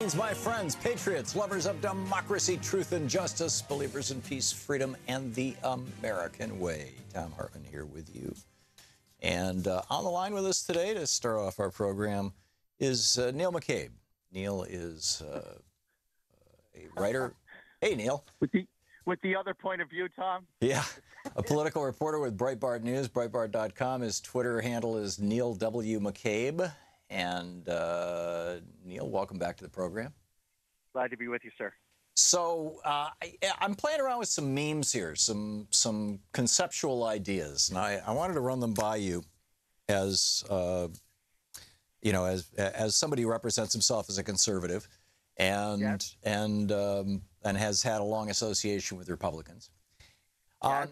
Greetings, my friends, patriots, lovers of democracy, truth, and justice, believers in peace, freedom, and the American way. Thom Hartmann here with you. And on the line with us today to start off our program is Neil McCabe. Neil is a writer. Hey, Neil. With the other point of view, Tom? Yeah, a political reporter with Brietbart News, Brietbart.com. His Twitter handle is Neil W. McCabe. And Neil, welcome back to the program. Glad to be with you, sir. So I'm playing around with some memes here, some conceptual ideas, and I wanted to run them by you as you know, as somebody who represents himself as a conservative, and yes. and has had a long association with Republicans. Yes.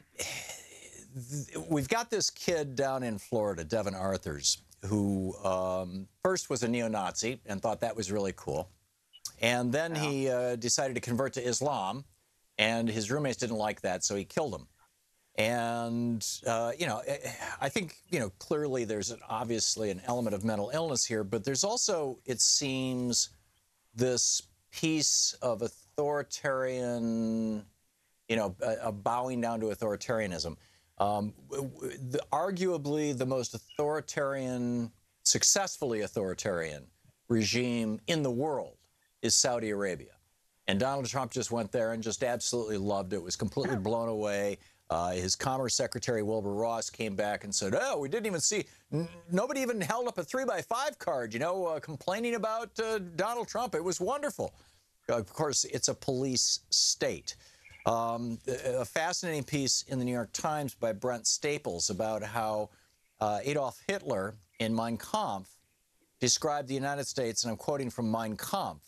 We've got this kid down in Florida, Devin Arthurs, who first was a neo-Nazi and thought that was really cool. And then he decided to convert to Islam, and his roommates didn't like that, so he killed him. And, you know, I think, you know, clearly there's obviously an element of mental illness here, but there's also, it seems, this piece of authoritarian, you know, a bowing down to authoritarianism. Arguably the most authoritarian, successfully authoritarian regime in the world is Saudi Arabia. And Donald Trump just went there and just absolutely loved it, was completely blown away. His Commerce Secretary, Wilbur Ross, came back and said, oh, we didn't even see, nobody even held up a 3x5 card, you know, complaining about Donald Trump. It was wonderful. Of course, it's a police state. A fascinating piece in the New York Times by Brent Staples about how Adolf Hitler in Mein Kampf described the United States, and I'm quoting from Mein Kampf,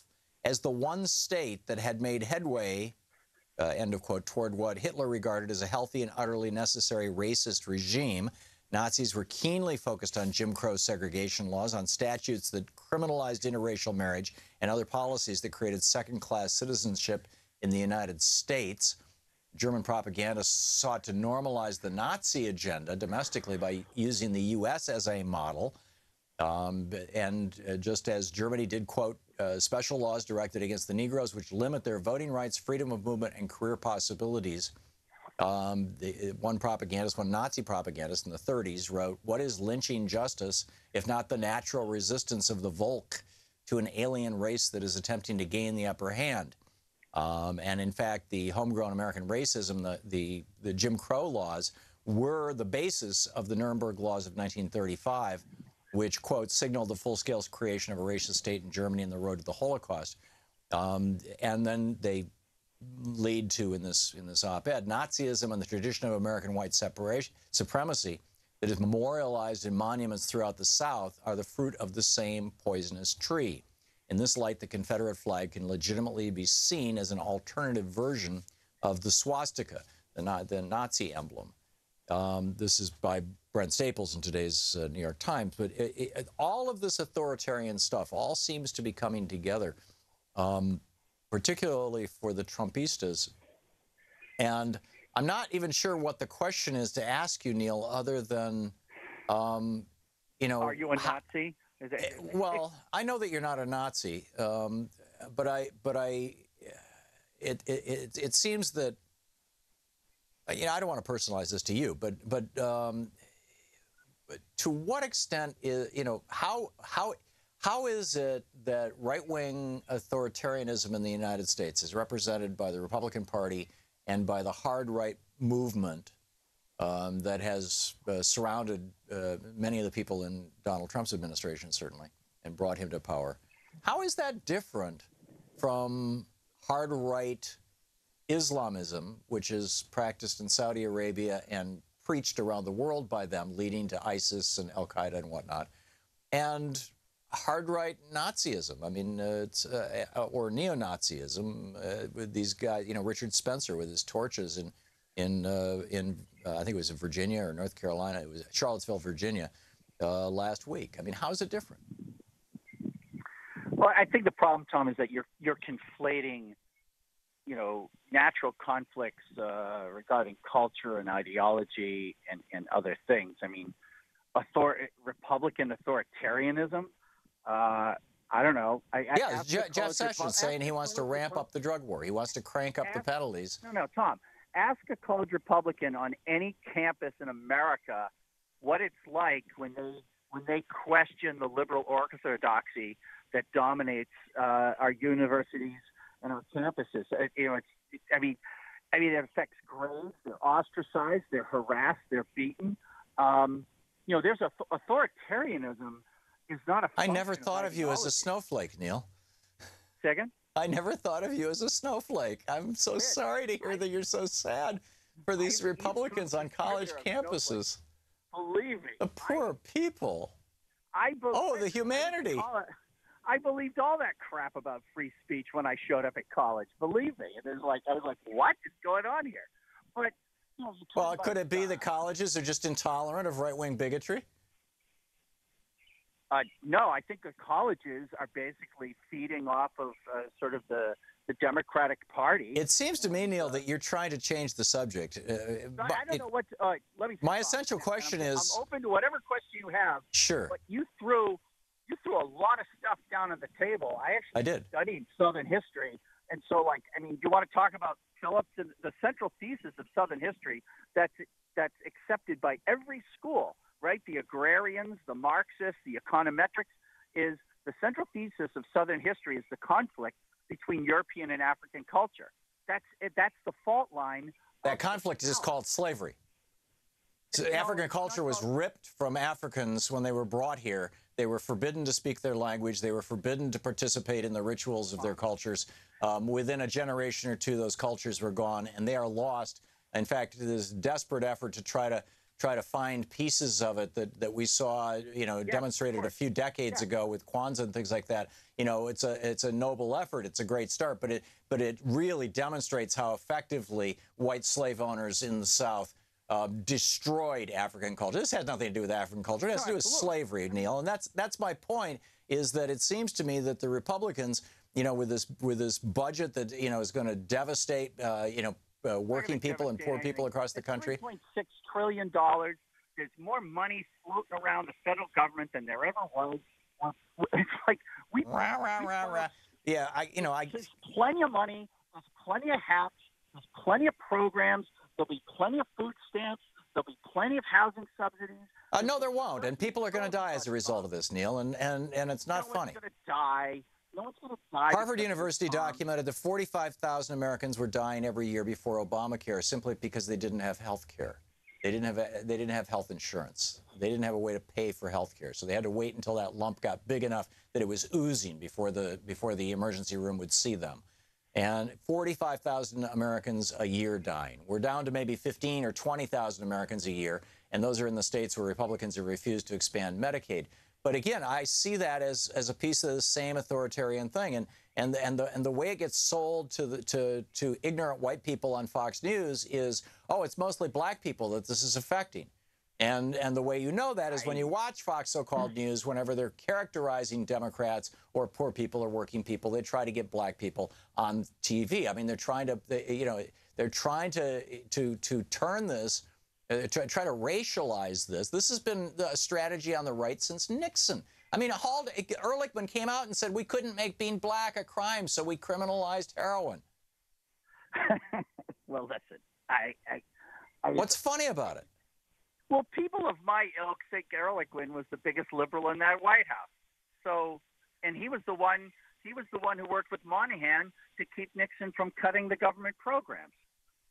as the one state that had made headway, end of quote, toward what Hitler regarded as a healthy and utterly necessary racist regime. Nazis were keenly focused on Jim Crow segregation laws, on statutes that criminalized interracial marriage, and other policies that created second-class citizenship in the United States. German propaganda sought to normalize the Nazi agenda domestically by using the U.S. as a model. And just as Germany did, quote, special laws directed against the Negroes which limit their voting rights, freedom of movement, and career possibilities. One Nazi propagandist in the 30s wrote, what is lynching justice if not the natural resistance of the Volk to an alien race that is attempting to gain the upper hand? And in fact, the homegrown American racism, the Jim Crow laws, were the basis of the Nuremberg laws of 1935, which, quote, signaled the full-scale creation of a racist state in Germany and the road to the Holocaust. And then they lead to, in this op-ed, Nazism and the tradition of American white supremacy that is memorialized in monuments throughout the South are the fruit of the same poisonous tree. In this light, the Confederate flag can legitimately be seen as an alternative version of the swastika, the Nazi emblem. This is by Brent Staples in today's New York Times. But all of this authoritarian stuff all seems to be coming together, particularly for the Trumpistas. And I'm not even sure what the question is to ask you, Neil, other than, you know... Are you a Nazi? Well, I know that you're not a Nazi, but it seems that, you know, I don't want to personalize this to you, but to what extent is, you know, how is it that right-wing authoritarianism in the United States is represented by the Republican Party and by the hard right movement that has surrounded many of the people in Donald Trump's administration, certainly, and brought him to power? How is that different from hard right Islamism, which is practiced in Saudi Arabia and preached around the world by them, leading to ISIS and Al-Qaeda and whatnot, and hard right Nazism? I mean, or neo-Nazism with these guys, you know, Richard Spencer with his torches in I think it was in Virginia or North Carolina. It was Charlottesville, Virginia, last week. I mean, how is it different? Well, I think the problem, Tom, is that you're conflating, you know, natural conflicts regarding culture and ideology and other things. I mean, Republican authoritarianism I don't know. Yeah, Jeff Sessions saying he wants to ramp up the drug war. He wants to crank up the penalties. No, Tom. Ask a college Republican on any campus in America what it's like when they question the liberal orthodoxy that dominates our universities and our campuses. I mean, it affects grades. They're ostracized. They're harassed. They're beaten. There's authoritarianism is not a. I never thought of you as a snowflake, Neil. Second. I never thought of you as a snowflake. I'm so sorry to hear that you're so sad for these Republicans on college campuses. Believe me. The poor people. The humanity. I believed all that crap about free speech when I showed up at college. Believe me. I was like, what is going on here? But well, could it be that colleges are just intolerant of right-wing bigotry? No, I think the colleges are basically feeding off of sort of the Democratic Party. It seems to me, Neil, that you're trying to change the subject. I don't know what. Let me. My essential question is. I'm open to whatever question you have. Sure. But you threw a lot of stuff down on the table. I did. Studied Southern history, and so you want to talk about Phillips and the central thesis of Southern history that's accepted by every school. Right, the agrarians, the Marxists, the econometrics, is the central thesis of Southern history is the conflict between European and African culture. That's the fault line. That conflict is called slavery. So African culture was ripped from Africans when they were brought here. They were forbidden to speak their language. They were forbidden to participate in the rituals of their cultures. Within a generation or two, those cultures were gone, and they are lost. In fact, this desperate effort to try to find pieces of it that we saw, demonstrated a few decades ago with Kwanzaa and things like that. It's a noble effort. It's a great start, but it really demonstrates how effectively white slave owners in the South destroyed African culture. This has nothing to do with African culture. It has to do with slavery, Neil. And that's my point. Is that it seems to me that the Republicans, with this budget that is going to devastate, working people and poor people across the country. $3.6 trillion. There's more money floating around the federal government than there ever was. It's like Yeah, There's plenty of money. There's plenty of hats. There's plenty of programs. There'll be plenty of food stamps. There'll be plenty of housing subsidies. No, there won't. And people are going to die as a result of this, Neil. And it's not funny. No one's going to die. No one's going to die. Harvard University documented that 45,000 Americans were dying every year before Obamacare simply because they didn't have health care. They didn't have health insurance. They didn't have a way to pay for health care. So they had to wait until that lump got big enough that it was oozing before the emergency room would see them. And 45,000 Americans a year dying. We're down to maybe 15 or 20,000 Americans a year, and those are in the states where Republicans have refused to expand Medicaid. But again, I see that as a piece of the same authoritarian thing, and the way it gets sold to ignorant white people on Fox News is, oh, it's mostly black people that this is affecting. And the way you know that is when you watch Fox so-called news, whenever they're characterizing Democrats or poor people or working people, they try to get black people on TV. I mean, they're trying to turn this, try to racialize this. This has been a strategy on the right since Nixon. I mean, Ehrlichman came out and said we couldn't make being black a crime, so we criminalized heroin. Well, listen, what's funny about it? Well, people of my ilk think Ehrlichman was the biggest liberal in that White House. So, and he was the one who worked with Moynihan to keep Nixon from cutting the government programs.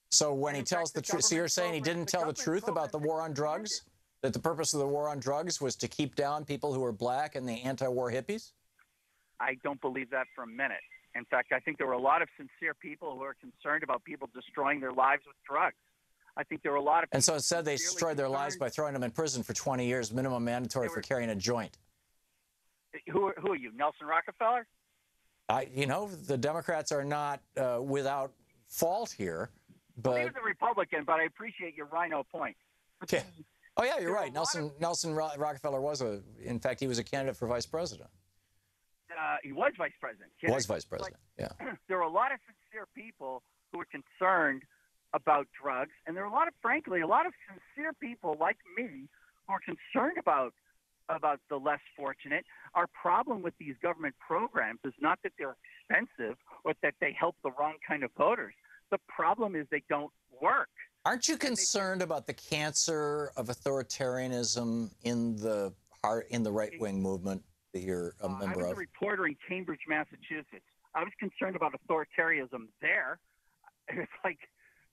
So when he tells the truth, so you're saying he didn't tell the truth about the war on drugs? That the purpose of the war on drugs was to keep down people who were black and the anti-war hippies? I don't believe that for a minute. In fact, I think there were a lot of sincere people who are concerned about people destroying their lives with drugs. I think there were a lot of people. And so instead they destroyed their lives by throwing them in prison for 20 years, minimum mandatory for carrying a joint. Who are you, Nelson Rockefeller? The Democrats are not without fault here. But well, he was a Republican, but I appreciate your rhino point. Okay. Oh, yeah, you're right. Nelson Rockefeller in fact, he was a candidate for vice president. He was vice president. Was vice president, yeah. There were a lot of sincere people who were concerned about drugs, and there are frankly, a lot of sincere people like me who are concerned about about the less fortunate. Our problem with these government programs is not that they're expensive or that they help the wrong kind of voters. The problem is they don't work. Aren't you concerned about the cancer of authoritarianism in the right-wing movement that you're a member of? I was a reporter in Cambridge, Massachusetts. I was concerned about authoritarianism there. It's like,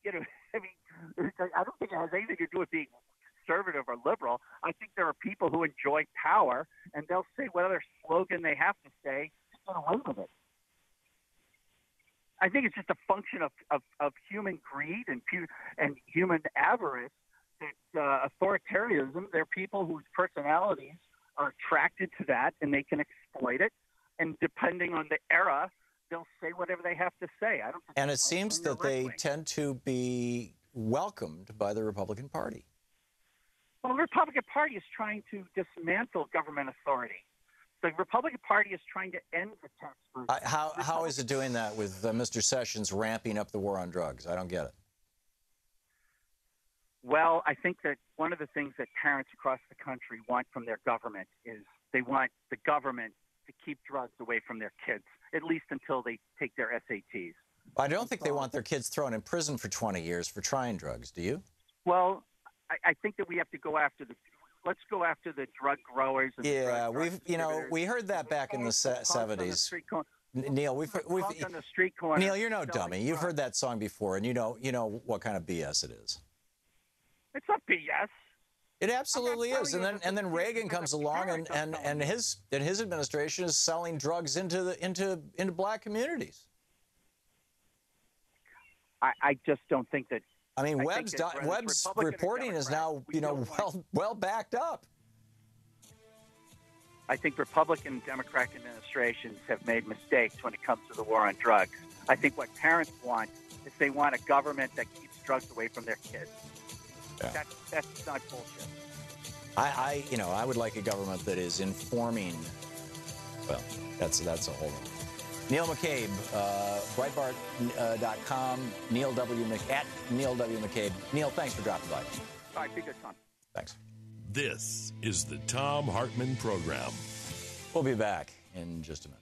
I mean, I don't think it has anything to do with being conservative or liberal. I think there are people who enjoy power, and they'll say whatever slogan they have to say to get away with it. I think it's just a function of human greed and human avarice. That authoritarianism, they're people whose personalities are attracted to that, and they can exploit it. And depending on the era, they'll say whatever they have to say. And it seems that they tend to be welcomed by the Republican Party. Well, the Republican Party is trying to dismantle government authority. The Republican Party is trying to end the tax burden. How is it doing that with Mr. Sessions ramping up the war on drugs? I don't get it. Well, I think that one of the things that parents across the country want from their government is they want the government to keep drugs away from their kids, at least until they take their SATs. I don't think they want their kids thrown in prison for 20 years for trying drugs, do you? Well, I think that we have to go after let's go after the drug growers. And we heard that back in the 70s. Neil, on the street corner. Neil, you're no dummy. You've heard that song before, and you know what kind of BS it is. It's not BS. It absolutely is. And then Reagan comes along, and his administration is selling drugs into black communities. I just don't think that. I mean, Webb's reporting is now, well backed up. I think Republican and Democratic administrations have made mistakes when it comes to the war on drugs. I think what parents want is they want a government that keeps drugs away from their kids. Yeah. That's not bullshit. I would like a government that is informing. Well, that's a whole other. Neil McCabe, Brietbart.com, at Neil W. McCabe. Neil, thanks for dropping by. All right, be good, Tom. Thanks. This is the Thom Hartmann Program. We'll be back in just a minute.